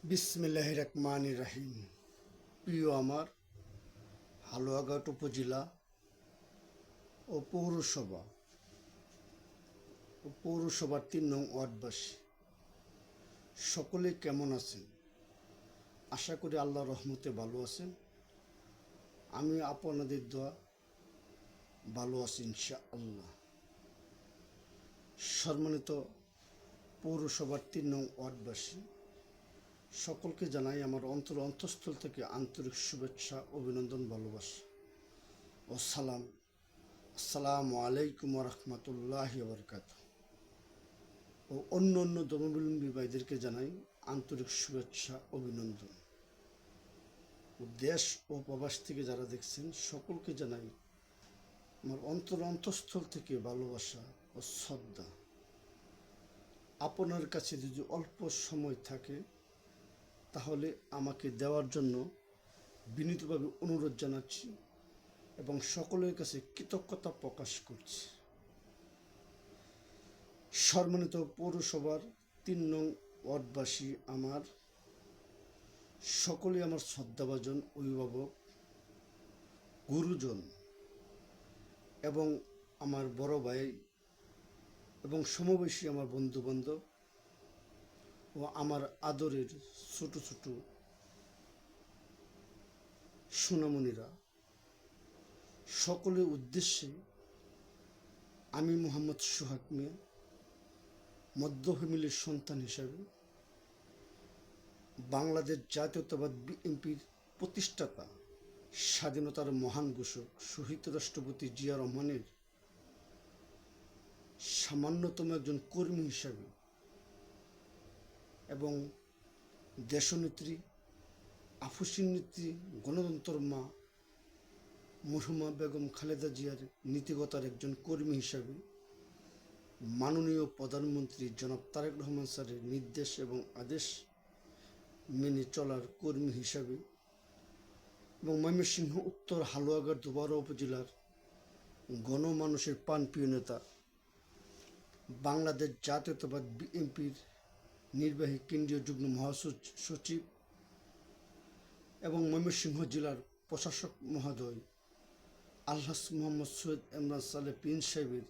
বিসমিল্লাহির রহমানির রহিম। প্রিয় আমার হালুয়াঘাট উপজেলা ও পৌরসভার ৩ নং ওয়ার্ডবাসী সকলে কেমন আছেন? আশা করি আল্লাহর রহমতে ভালো আছেন। আমি আপনাদের দোয়া ভালো আছি ইনশাআল্লাহ। সম্মানিত পৌরসভার ৩ নং ওয়ার্ডবাসী সকলকে জানাই আমার অন্তঃস্থল থেকে আন্তরিক শুভেচ্ছা, অভিনন্দন, ভালোবাসা ও সালাম। আসসালামু আলাইকুম রহমতুল্লাহি বারাকাতুহু। ও অন্য অন্য ধর্মাবলম্বী ভাইদেরকে জানাই আন্তরিক শুভেচ্ছা, অভিনন্দন। ও দেশ ও প্রবাস থেকে যারা দেখছেন সকলকে জানাই আমার অন্তঃস্থল থেকে ভালোবাসা ও শ্রদ্ধা। আপনার কাছে যদি অল্প সময় থাকে তাহলে আমাকে দেওয়ার জন্য বিনীতভাবে অনুরোধ জানাচ্ছি এবং সকলের কাছে কৃতজ্ঞতা প্রকাশ করছি। সম্মানিত পৌরসভার ৩ নং ওয়ার্ডবাসী আমার সকলে আমার শ্রদ্ধাভাজন অভিভাবক, গুরুজন এবং আমার বড় ভাই এবং সমবয়সী আমার বন্ধুবান্ধব ও আমার আদরের ছোট ছোট সোনামণিরা, সকলের উদ্দেশ্যে আমি মোহাম্মদ সোহাগ মিয়া, মধ্য ফ্যামিলির সন্তান হিসাবে বাংলাদেশ জাতীয়তাবাদ বিএনপির প্রতিষ্ঠাতা, স্বাধীনতার মহান ঘোষক শহীদ রাষ্ট্রপতি জিয়া রহমানের সামান্যতম একজন কর্মী হিসাবে এবং দেশনেত্রী, আফুসিন নেত্রী, গণতন্ত্র মা মরহুমা বেগম খালেদা জিয়ার নীতিগতার একজন কর্মী হিসাবে মাননীয় প্রধানমন্ত্রী জনাব তারেক রহমান স্যারের নির্দেশ এবং আদেশ মেনে চলার কর্মী হিসাবে এবং ময়মনসিংহ উত্তর হালুয়াঘাট দুবারা উপজেলার গণমানুষের প্রাণপ্রিয় নেতা, বাংলাদেশ জাতীয়তাবাদ বিএনপির নির্বাহী কেন্দ্রীয় যুগ্ম মহাসচিব এবং ময়মনসিংহ জেলার প্রশাসক মহোদয় আলহাজ মোহাম্মদ সৈয়দ ইমরান সালেহ প্রিন্স সাহেবের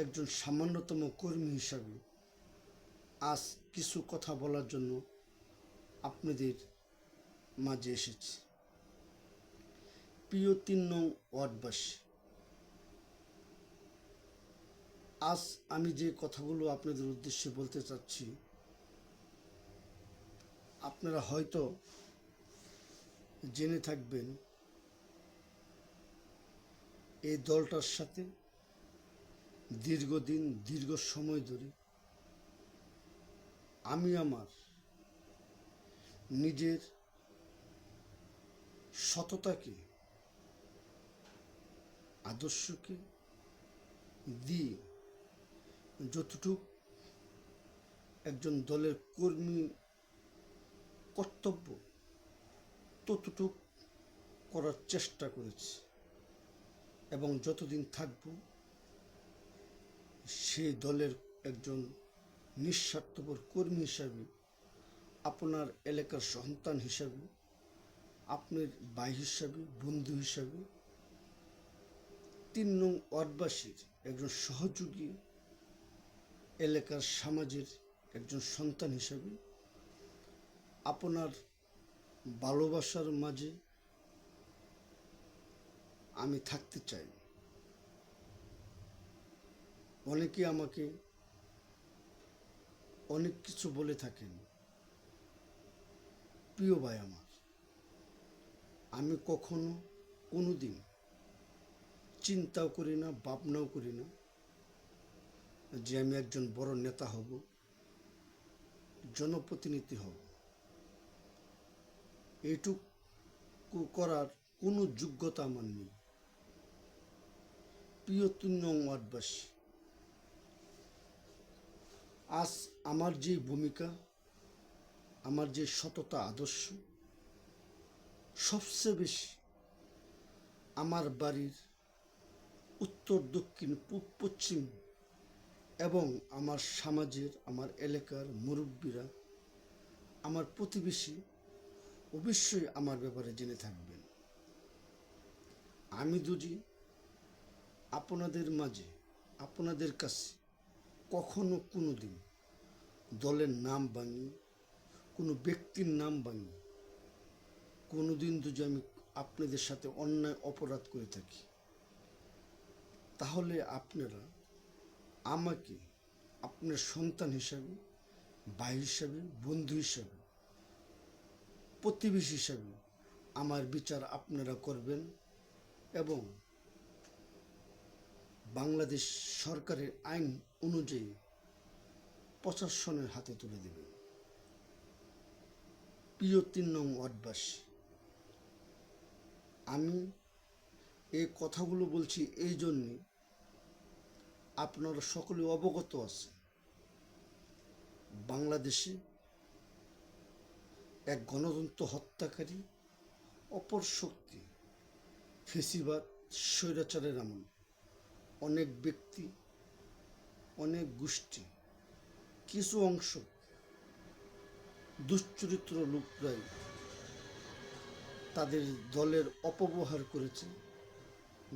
একজন সামান্যতম কর্মী হিসাবে আজ কিছু কথা বলার জন্য আপনাদের মাঝে এসেছি। প্রিয় ৩ নং ওয়ার্ডবাসী, আজ আমি যে কথাগুলো আপনাদের উদ্দেশ্যে বলতে চাচ্ছি আপনারা হয়তো জেনে থাকবেন। এই দলটার সাথে দীর্ঘদিন দীর্ঘ সময় ধরে আমি আমার নিজের সততাকে, আদর্শকে দিয়ে যতটুক একজন দলের কর্মী কর্তব্য ততটুক করার চেষ্টা করেছি এবং যতদিন থাকব সেই দলের একজন নিঃস্বার্থপর কর্মী হিসাবে, আপনার এলাকার সন্তান হিসাবে, আপনার ভাই হিসাবে, বন্ধু হিসাবে, ৩ নং ওয়ার্ডবাসীর একজন সহযোগী, এলাকার সমাজের একজন সন্তান হিসাবে আপনার ভালোবাসার মাঝে আমি থাকতে চাই। অনেকে আমাকে অনেক কিছু বলে থাকেন। প্রিয় ভাই আমার, আমি কখনো কোনো দিন চিন্তাও করি না, ভাবনাও করি না যে আমি একজন বড় নেতা হব, জনপ্রতিনিধি হব। এইটুকু করার কোনো যোগ্যতা আমার নেই। প্রিয় ৩ নং ওয়ার্ডবাসী, আজ আমার যে ভূমিকা, আমার যে সততা, আদর্শ সবচেয়ে বেশি আমার বাড়ির উত্তর, দক্ষিণ, পূব, পশ্চিম এবং আমার সমাজের, আমার এলাকার মুরব্বীরা আমার প্রতিবেশী অবশ্যই আমার ব্যাপারে জেনে থাকবেন। আমি যদি আপনাদের মাঝে, আপনাদের কাছে কখনো কোনো দিন দলের নাম ভাঙি, কোনো ব্যক্তির নাম ভাঙি, কোনো দিন যদি আমি আপনাদের সাথে অন্যায় অপরাধ করে থাকি, তাহলে আপনারা আমাকে আপনার সন্তান হিসাবে, ভাই হিসাবে, বন্ধু হিসাবে, প্রতিবেশী হিসাবে আমার বিচার আপনারা করবেন এবং বাংলাদেশ সরকারের আইন অনুযায়ী প্রশাসনের হাতে তুলে দেবেন। প্রিয় ৩ নং ওয়ার্ডবাসী, আমি এই কথাগুলো বলছি এই জন্যে আপনারা সকলে অবগত আছেন বাংলাদেশে এক গণতন্ত্র হত্যাকারী অপর শক্তি ফেসিবাদ স্বৈরাচারের আমল অনেক ব্যক্তি, অনেক গোষ্ঠী, কিছু অংশ দুশ্চরিত্র লোকরাই তাদের দলের অপব্যবহার করেছে,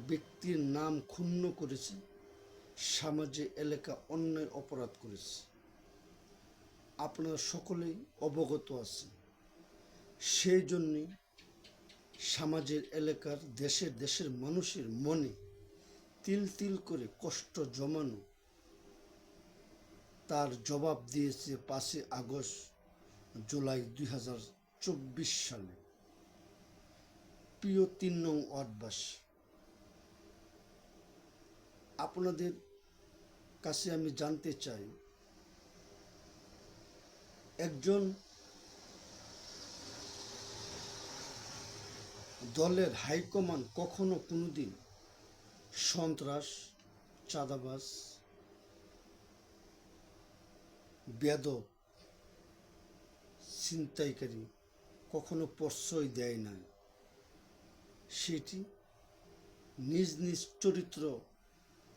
ব্যক্তির নাম ক্ষুণ্ণ করেছে, সমাজে এলাকা অন্যায় অপরাধ করেছে। আপনারা সকলেই অবগত আছেন। সেই জন্যে সমাজের এলাকার দেশের মানুষের মনে তিল তিল করে কষ্ট জমানো তার জবাব দিয়েছে 5 আগস্ট জুলাই 2024 সালে। প্রিয় 3 নং ওয়ার্ডবাসী, আপনাদের কাছে আমি জানতে চাই, একজন দলের হাইকমান্ড কখনো কোনোদিন সন্ত্রাস, চাঁদাবাজ, বেয়াদব, ছিনতাইকারী কখনো প্রশ্রয় দেয় না। সেটি নিজ নিজ চরিত্র,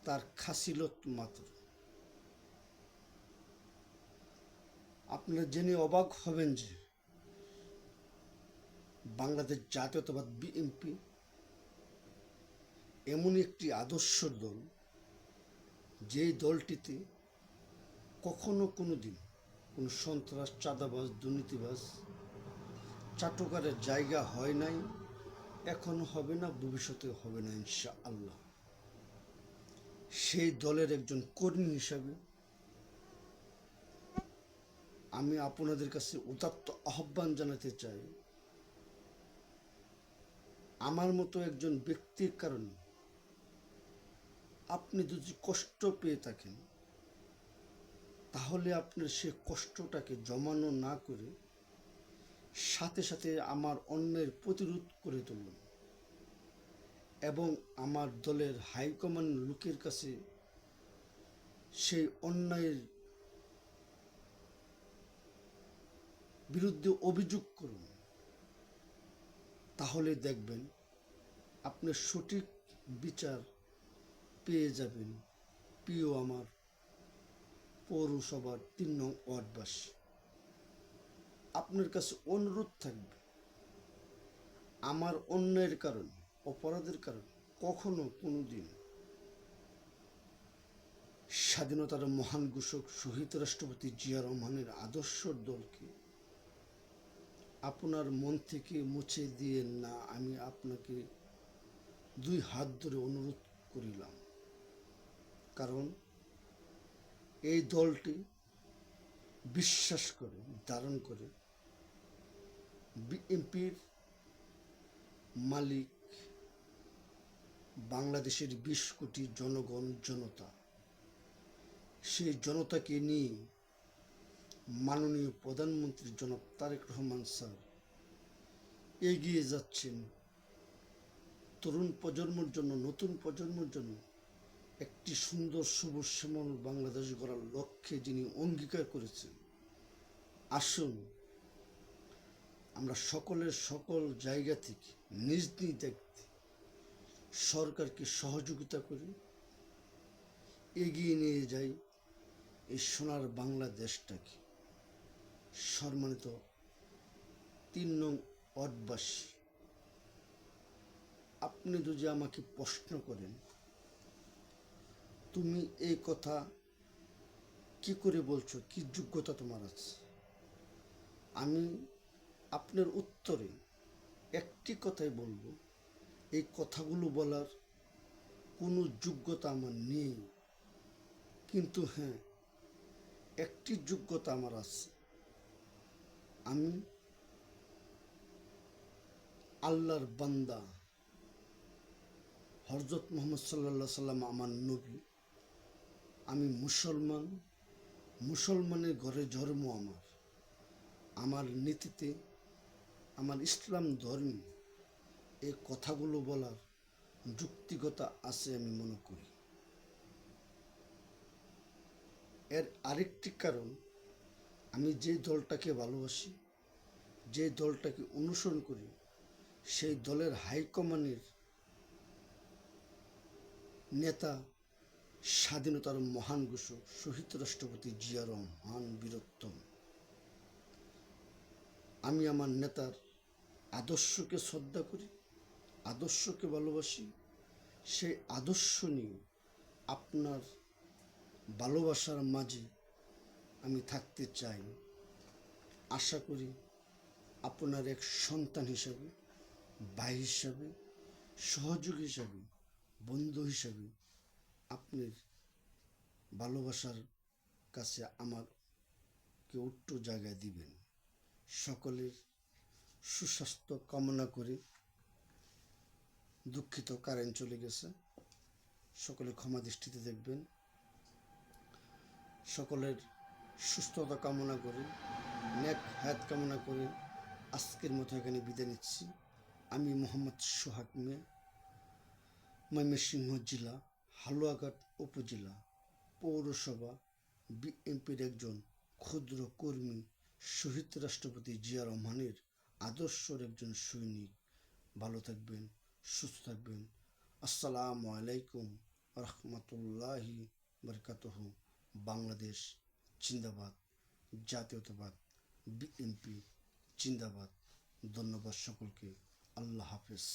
তার খাসিলত মাত্র। আপনারা জেনে অবাক হবেন যে বাংলাদেশ জাতীয়তাবাদ বিএনপি এমন একটি আদর্শ দল, যেই দলটিতে কখনো কোনো দিন কোনো সন্ত্রাস, চাঁদাবাজ, দুর্নীতিবাজ, চাটুকারের জায়গা হয় নাই, এখনো হবে না, ভবিষ্যতে হবে না ইনশাআল্লাহ। সেই দলের একজন কর্মী হিসাবে আমি আপনাদের কাছে উদাত্ত আহ্বান জানাতে চাই, আমার মতো একজন ব্যক্তির কারণে আপনি যদি কষ্ট পেয়ে থাকেন, তাহলে আপনার সে কষ্টটাকে জমানো না করে সাথে সাথে আমার অন্যের প্রতিরোধ করে তুলুন এবং আমার দলের হাইকমান্ড লোকের কাছে সেই অন্যায়ের বিরুদ্ধে অভিযোগ করুন। তাহলে দেখবেন আপনি সঠিক বিচার পেয়ে যাবেন। প্রিয় আমার পৌরসভার 3 নং ওয়ার্ডবাসী, আপনার কাছে অনুরোধ থাকবে, আমার অন্যায়ের কারণে, অপরাধের কারণে কখনো কোনো দিন স্বাধীনতার মহান ঘোষক শহীদ রাষ্ট্রপতি জিয়া রহমানের আদর্শ দলকে আপনার মন থেকে মুছে দিয়ে না। আমি আপনাকে 2 হাত ধরে অনুরোধ করিলাম, কারণ এই দলটি বিশ্বাস করে, ধারণ করে বিএনপির মালিক বাংলাদেশের 20 কোটি জনগণ, জনতা। সেই জনতাকে নিয়ে মাননীয় প্রধানমন্ত্রী জনাব তারেক রহমান স্যার এগিয়ে যাচ্ছেন তরুণ প্রজন্মের জন্য, নতুন প্রজন্মের জন্য একটি সুন্দর সবুজ শ্যামল বাংলাদেশ গড়ার লক্ষ্যে যিনি অঙ্গীকার করেছেন। আসুন আমরা সকল জায়গা থেকে নিজ নিজ দায়িত্বে সরকারকে সহযোগিতা করি, এগিয়ে নিয়ে যাই এই সোনার বাংলাদেশটাকে। সম্মানিত 3 নং ওয়ার্ডবাসী, আপনি যদি আমাকে প্রশ্ন করেন তুমি এই কথা কি করে বলছো, কি যোগ্যতা তোমার আছে, আমি আপনার উত্তরে একটি কথাই বলবো, এই কথাগুলো বলার কোনো যোগ্যতা আমার নেই। কিন্তু হ্যাঁ, একটি যোগ্যতা আমার আছে, আমি আল্লাহর বান্দা, হযরত মুহাম্মদ সাল্লাল্লাহু আলাইহি সাল্লাম আমার নবী, আমি মুসলমান, মুসলমানের ঘরে জন্ম আমার, আমার নীতিতে, আমার ইসলাম ধর্মে এই কথাগুলো বলার যুক্তিকতা আছে আমি মনে করি। এর আরেকটি কারণ, আমি যে দলটাকে ভালোবাসি, যে দলটাকে অনুসরণ করি, সেই দলের হাইকমান্ডের নেতা, স্বাধীনতার মহান ঘোষক শহীদ রাষ্ট্রপতি জিয়া রহমান বীরত্তম। আমি আমার নেতার আদর্শকে শ্রদ্ধা করি, আদর্শকে ভালোবাসি, সেই আদর্শ নিয়ে আপনার ভালোবাসার মাঝে আমি থাকতে চাই। আশা করি আপনার এক সন্তান হিসাবে, ভাই হিসাবে, সহযোগী হিসাবে, বন্ধু হিসাবে আপনার ভালোবাসার কাছে আমাকে উচ্চ জায়গায় দিবেন। সকলের সুস্বাস্থ্য কামনা করে, দুঃখিত কারেন্ট চলে গেছে, সকলে ক্ষমা দৃষ্টিতে দেখবেন। সকলের সুস্থতা কামনা করে, নেক হায়াত কামনা করে আজকের মতো এখানে বিদায় নিচ্ছি। আমি মোহাম্মদ সোহাগ মিয়া, ময়মনসিংহ জেলা হালুয়াঘাট উপজেলা পৌরসভা বিএনপির একজন ক্ষুদ্র কর্মী, শহীদ রাষ্ট্রপতি জিয়া রহমানের আদর্শের একজন সৈনিক। ভালো থাকবেন, সুস্থ থাকবেন। আসসালামু আলাইকুম রহমতুল্লাহি বারকাতুহু। বাংলাদেশ জিন্দাবাদ, জাতীয়তাবাদ, বিএনপি জিন্দাবাদ। ধন্যবাদ সকলকে। আল্লাহ হাফেজ।